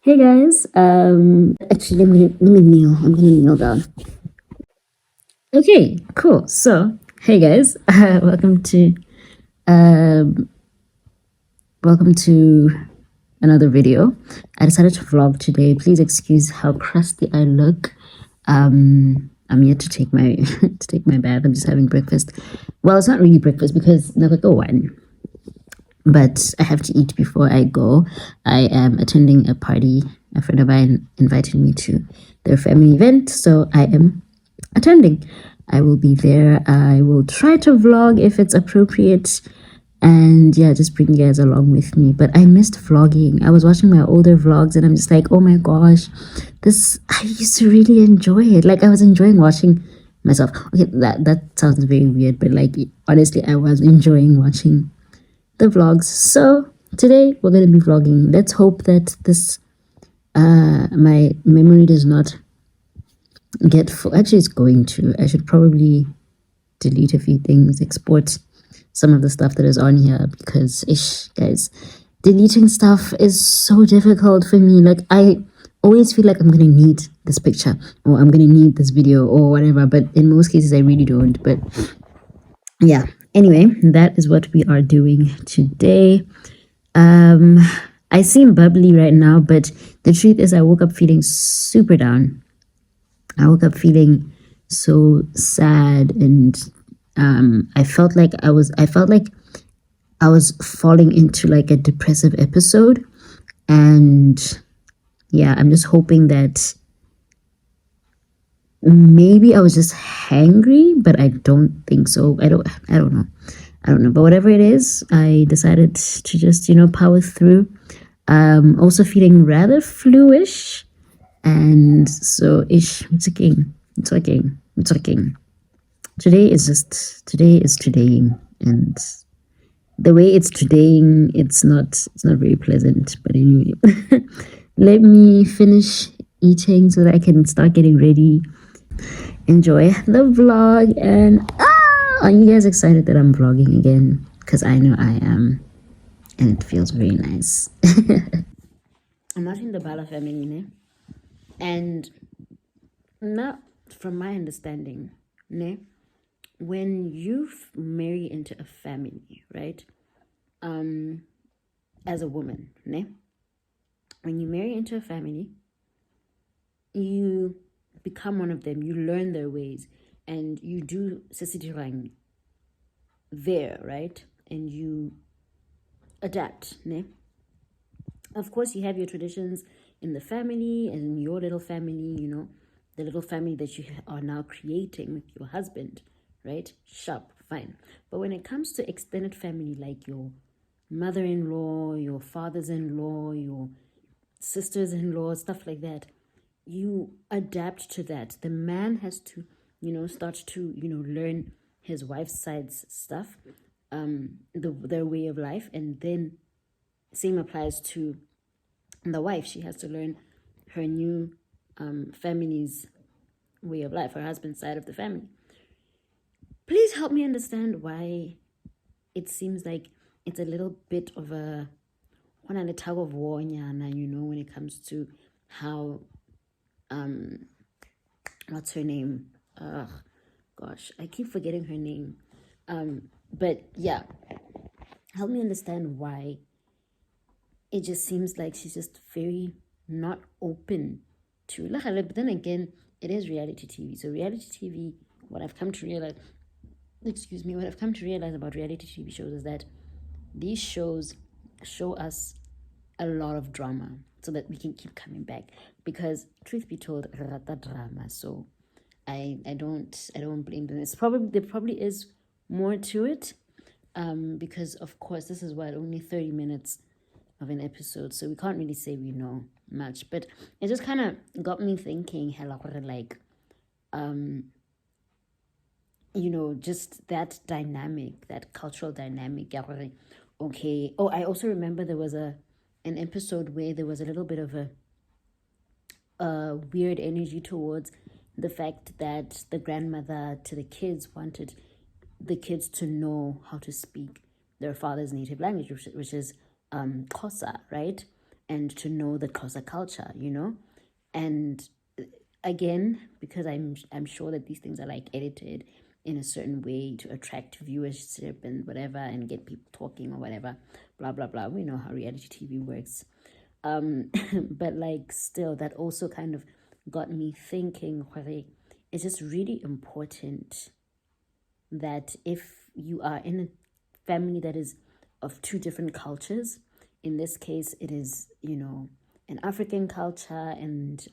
Hey guys, actually let me kneel. I'm gonna kneel down. Okay, cool. So, hey guys, um, welcome to another video. I decided to vlog today. Please excuse how crusty I look. I'm yet to take my to take my bath. I'm just having breakfast. Well, it's not really breakfast because one, but I have to eat before I go. I am attending a party. A friend of mine invited me to their family event, so I am attending. I will be there. I will try to vlog if it's appropriate. And yeah, just bring you guys along with me. But I missed vlogging. I was watching my older vlogs and I'm just like, oh my gosh, I used to really enjoy it. Like I was enjoying watching myself. Okay, that sounds very weird, but like honestly, I was enjoying watching the vlogs. So today we're gonna be vlogging. Let's hope that this my memory does not get full. Actually, it's going to. I should probably delete a few things, export some of the stuff that is on here because ish guys, deleting stuff is so difficult for me. Like I always feel like I'm gonna need this picture or I'm gonna need this video or whatever, but in most cases I really don't. But yeah, anyway, that is what we are doing today. I seem bubbly right now, but the truth is I woke up feeling super down. I woke up feeling so sad and I felt like I was falling into like a depressive episode. And yeah, I'm just hoping that maybe I was just hangry, but I don't think so. I don't know. I don't know. But whatever it is, I decided to just, power through. Also feeling rather fluish. And so ish, it's okay. It's okay. It's okay. Today is todaying, and the way it's todaying, it's not very pleasant. But anyway, let me finish eating so that I can start getting ready. Enjoy the vlog, and are you guys excited that I'm vlogging again? Because I know I am, and it feels very nice. I'm not in the Bala family, ne? And not from my understanding, ne? When you marry into a family, right? As a woman, ne? When you marry into a family, you become one of them. You learn their ways, and you do sesidirang there, right? And you adapt, ne? Of course, you have your traditions in the family and in your little family, the little family that you are now creating with your husband, right? Sharp, fine. But when it comes to extended family, like your mother-in-law, your fathers-in-law, your sisters-in-law, stuff like that, you adapt to that. The man has to, start to, learn his wife's side's stuff, their way of life, and then same applies to the wife. She has to learn her new family's way of life, her husband's side of the family. Please help me understand why it seems like it's a little bit of a tug of war, when it comes to how what's her name? Gosh, I keep forgetting her name. But yeah, help me understand why it just seems like she's just very not open to. But then again, it is reality TV. So reality TV, what I've come to realize, what I've come to realize about reality TV shows is that these shows show us a lot of drama so that we can keep coming back. Because truth be told, rata drama. So I don't blame them. There probably is more to it. Because of course this is only 30 minutes of an episode, so we can't really say we know much. But it just kind of got me thinking, like, just that dynamic, that cultural dynamic. Okay. Oh, I also remember there was an episode where there was a little bit of a weird energy towards the fact that the grandmother to the kids wanted the kids to know how to speak their father's native language, which is Xhosa, right? and to know the Xhosa culture, you know. And again, because I'm sure that these things are like edited in a certain way to attract viewership and whatever, and get people talking or whatever, blah blah blah. We know how reality TV works. But like still, that also kind of got me thinking, it's just really important that if you are in a family that is of two different cultures, in this case it is, you know, an African culture and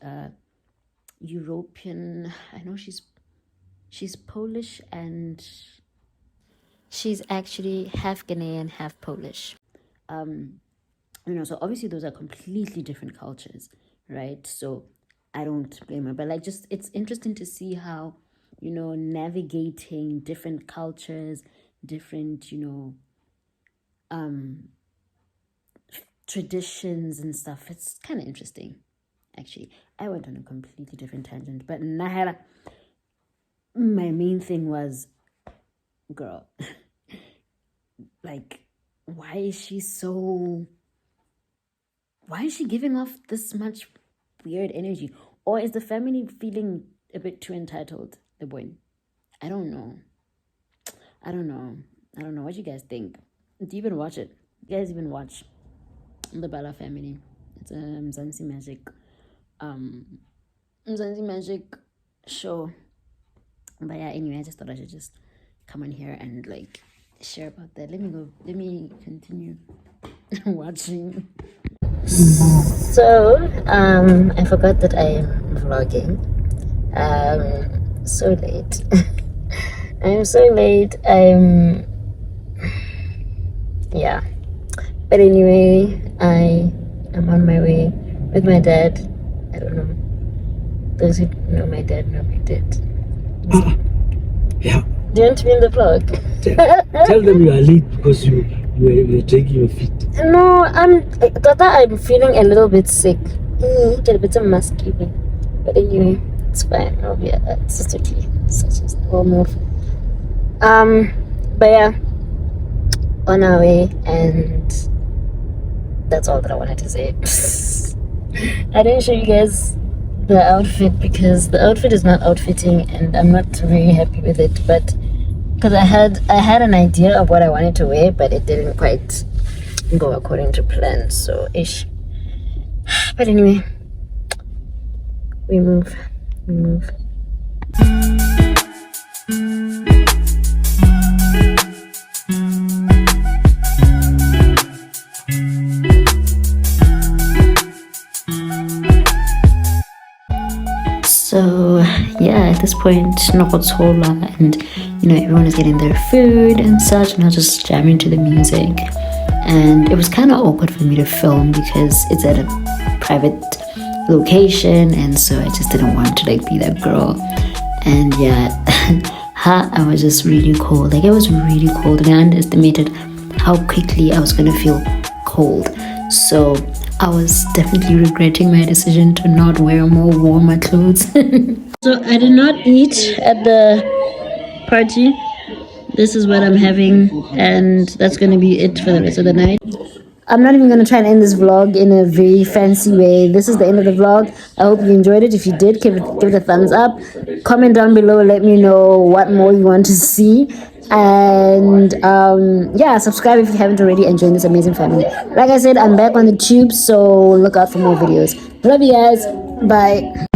European. I know she's Polish, and she's actually half Ghanaian, half Polish. You know, so obviously those are completely different cultures, right? So I don't blame her, but like, just it's interesting to see how, you know, navigating different cultures, different, you know, traditions and stuff. It's kind of interesting, actually. I went on a completely different tangent, but Nahara, my main thing was, girl, like, why is she giving off this much weird energy? Or is the family feeling a bit too entitled, the boy? I don't know. What you guys think? Do you even watch it? You guys even watch the Bala family? It's a Mzansi Magic show. But yeah, anyway, I just thought I should just come on here and like share about that. Let me continue watching. So I forgot that I am vlogging. So late. I'm so late. Yeah, but anyway, I am on my way with my dad. I don't know, those who know my dad know my dad. Yeah. Do you want to be in the vlog? Tell them you are late because you were dragging your feet. No, I'm feeling a little bit sick. A little bit of musky. But anyway, it's fine. Oh yeah, it's just okay. We'll move. But yeah, on our way, and that's all that I wanted to say. I didn't show you guys the outfit because the outfit is not outfitting, and I'm not very happy with it. But because I had an idea of what I wanted to wear, but it didn't quite go according to plan. So ish. But anyway, we move. So yeah, at this point, Nokotsola, and you know, everyone is getting their food and such, and I was just jamming to the music. And it was kind of awkward for me to film because it's at a private location, and so I just didn't want to like be that girl. And yeah, I was just really cold. Like, it was really cold, and I underestimated how quickly I was gonna feel cold. So I was definitely regretting my decision to not wear more warmer clothes. So I did not eat at the party. This is what I'm having, and that's going to be it for the rest of the night. I'm not even going to try and end this vlog in a very fancy way. This is the end of the vlog. I hope you enjoyed it. If you did, give it a thumbs up. Comment down below. Let me know what more you want to see. And yeah, subscribe if you haven't already, and join this amazing family. Like I said, I'm back on the tube, so look out for more videos. Love you guys. Bye.